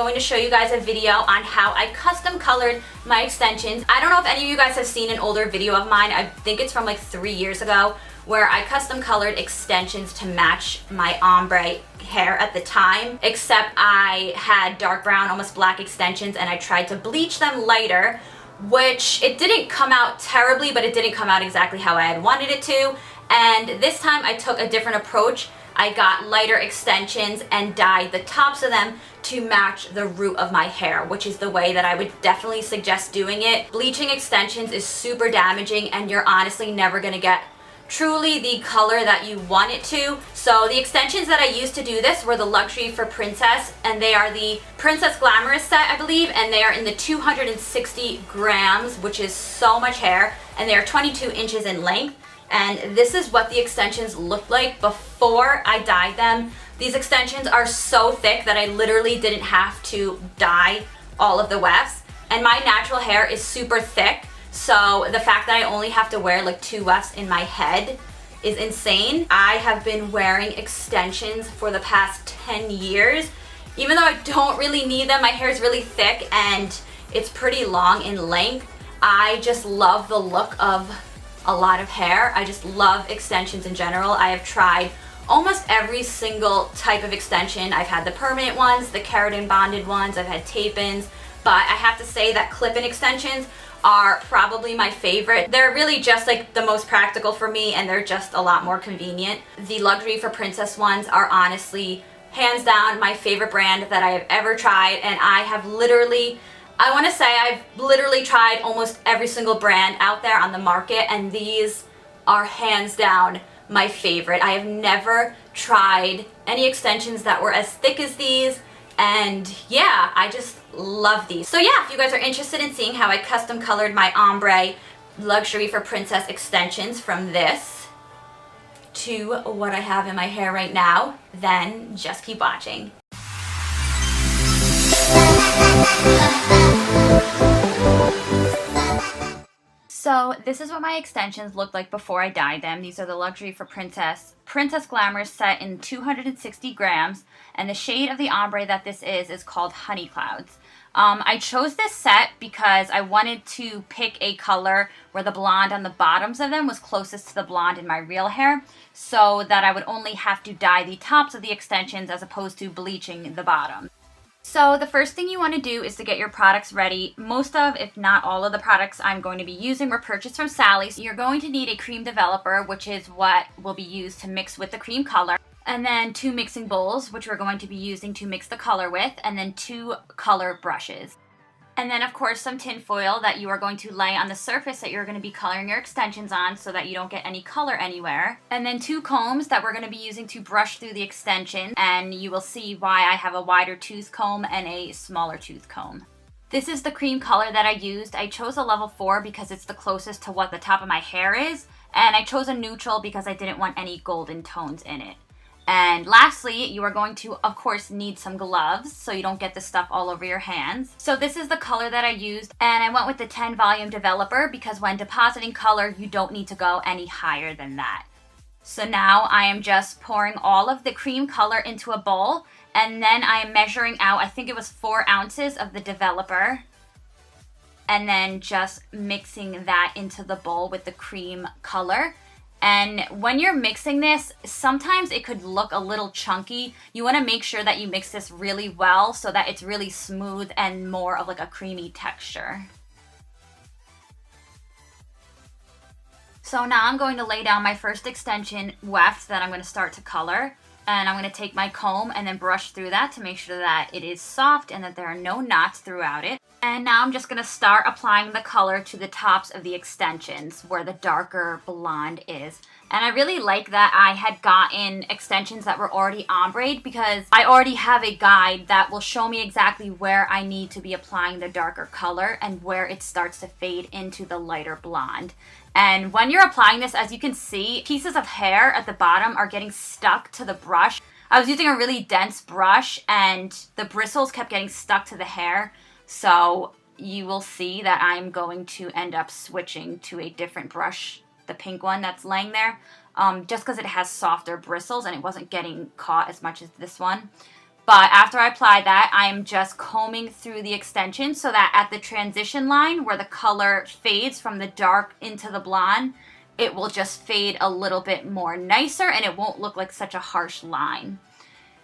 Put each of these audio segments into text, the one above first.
going to show you guys a video on how I custom colored my extensions. I don't know if any of you guys have seen an older video of mine. I think it's from like 3 years ago, where I custom colored extensions to match my ombre hair at the time, except I had dark brown, almost black extensions, and I tried to bleach them lighter, which it didn't come out terribly, but it didn't come out exactly how I had wanted it to. And this time I took a different approach. I got lighter extensions and dyed the tops of them to match the root of my hair, which is the way that I would definitely suggest doing it. Bleaching extensions is super damaging, and you're honestly never gonna get truly the color that you want it to. So the extensions that I used to do this were the Luxury for Princess, and they are the Princess Glamorous set, I believe, and they are in the 260 grams, which is so much hair, and they are 22 inches in length. And this is what the extensions looked like before I dyed them. These extensions are so thick that I literally didn't have to dye all of the wefts. And my natural hair is super thick, so the fact that I only have to wear like 2 wefts in my head is insane. I have been wearing extensions for the past 10 years. Even though I don't really need them, my hair is really thick and it's pretty long in length. I just love the look of a lot of hair. I just love extensions in general. I have tried almost every single type of extension. I've had the permanent ones, the keratin bonded ones, I've had tape-ins, but I have to say that clip-in extensions are probably my favorite. They're really just like the most practical for me, and they're just a lot more convenient. The Luxury for Princess ones are honestly hands down my favorite brand that I have ever tried, and I want to say I've literally tried almost every single brand out there on the market, and these are hands down my favorite. I have never tried any extensions that were as thick as these, and yeah, I just love these. So yeah, if you guys are interested in seeing how I custom colored my ombre Luxury for Princess extensions from this to what I have in my hair right now, then just keep watching. So this is what my extensions looked like before I dyed them. These are the Luxury for Princess Glamorous set in 260 grams. And the shade of the ombre that this is called Honey Clouds. I chose this set because I wanted to pick a color where the blonde on the bottoms of them was closest to the blonde in my real hair, so that I would only have to dye the tops of the extensions as opposed to bleaching the bottom. So the first thing you want to do is to get your products ready. Most of, if not all of the products I'm going to be using were purchased from Sally's. You're going to need a cream developer, which is what will be used to mix with the cream color. And then 2 mixing bowls, which we're going to be using to mix the color with. And then 2 color brushes. And then of course some tin foil that you are going to lay on the surface that you're going to be coloring your extensions on so that you don't get any color anywhere. And then 2 combs that we're going to be using to brush through the extension, and you will see why I have a wider tooth comb and a smaller tooth comb. This is the cream color that I used. I chose a level 4 because it's the closest to what the top of my hair is, and I chose a neutral because I didn't want any golden tones in it. And lastly, you are going to, of course, need some gloves so you don't get the stuff all over your hands. So this is the color that I used, and I went with the 10 volume developer because when depositing color, you don't need to go any higher than that. So now I am just pouring all of the cream color into a bowl, and then I am measuring out, I think it was 4 ounces of the developer, and then just mixing that into the bowl with the cream color. And when you're mixing this, sometimes it could look a little chunky. You want to make sure that you mix this really well so that it's really smooth and more of like a creamy texture. So now I'm going to lay down my first extension weft that I'm going to start to color. And I'm going to take my comb and then brush through that to make sure that it is soft and that there are no knots throughout it. And now I'm just going to start applying the color to the tops of the extensions where the darker blonde is. And I really like that I had gotten extensions that were already ombre'd because I already have a guide that will show me exactly where I need to be applying the darker color and where it starts to fade into the lighter blonde. And when you're applying this, as you can see, pieces of hair at the bottom are getting stuck to the brush. I was using a really dense brush and the bristles kept getting stuck to the hair. So you will see that I'm going to end up switching to a different brush, the pink one that's laying there, just because it has softer bristles and it wasn't getting caught as much as this one. But after I apply that, I am just combing through the extension so that at the transition line where the color fades from the dark into the blonde, it will just fade a little bit more nicer and it won't look like such a harsh line.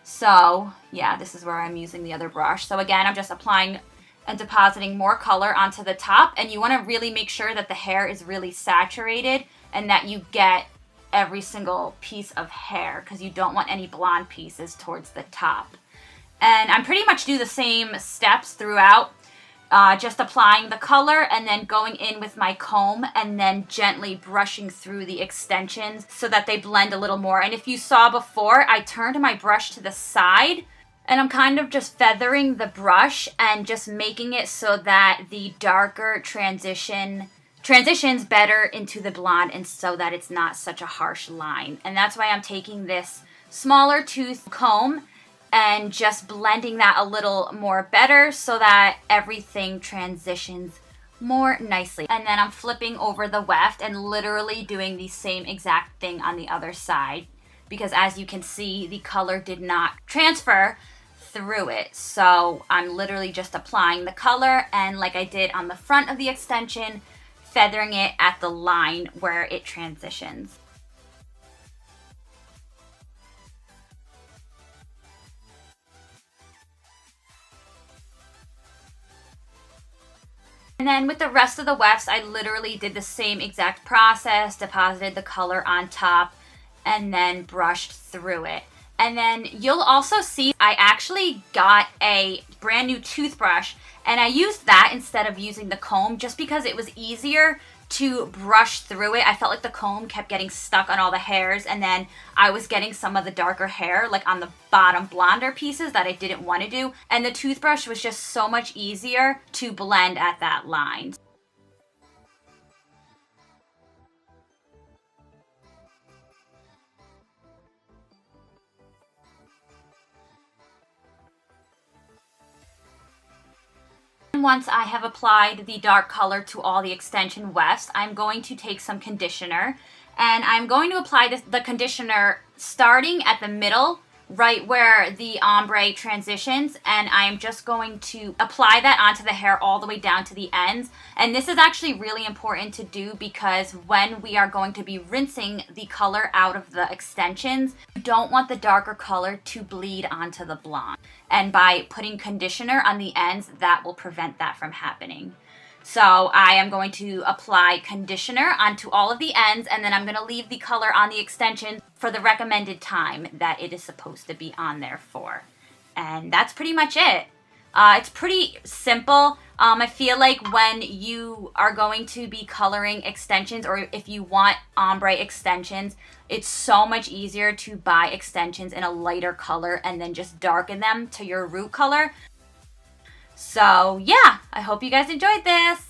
So yeah, this is where I'm using the other brush. So again, I'm just applying and depositing more color onto the top, and you want to really make sure that the hair is really saturated and that you get every single piece of hair because you don't want any blonde pieces towards the top. And I'm pretty much do the same steps throughout, just applying the color and then going in with my comb and then gently brushing through the extensions so that they blend a little more. And if you saw before, I turned my brush to the side and I'm kind of just feathering the brush and just making it so that the darker transitions better into the blonde and so that it's not such a harsh line. And that's why I'm taking this smaller tooth comb and just blending that a little more better so that everything transitions more nicely. And then I'm flipping over the weft and literally doing the same exact thing on the other side because as you can see, the color did not transfer through it. So I'm literally just applying the color and like I did on the front of the extension, feathering it at the line where it transitions. And then with the rest of the wefts, I literally did the same exact process, deposited the color on top, and then brushed through it. And then you'll also see I actually got a brand new toothbrush, and I used that instead of using the comb just because it was easier to brush through it. I felt like the comb kept getting stuck on all the hairs, and then I was getting some of the darker hair like on the bottom blonder pieces that I didn't want to do, and the toothbrush was just so much easier to blend at that line. Once I have applied the dark color to all the extension wefts, I'm going to take some conditioner and I'm going to apply the conditioner starting at the middle, right where the ombre transitions, and I'm just going to apply that onto the hair all the way down to the ends. And this is actually really important to do because when we are going to be rinsing the color out of the extensions, you don't want the darker color to bleed onto the blonde. And by putting conditioner on the ends, that will prevent that from happening. So I am going to apply conditioner onto all of the ends, and then I'm going to leave the color on the extension for the recommended time that it is supposed to be on there for. And that's pretty much it. It's pretty simple. I feel like when you are going to be coloring extensions, or if you want ombre extensions, it's so much easier to buy extensions in a lighter color and then just darken them to your root color. So yeah, I hope you guys enjoyed this.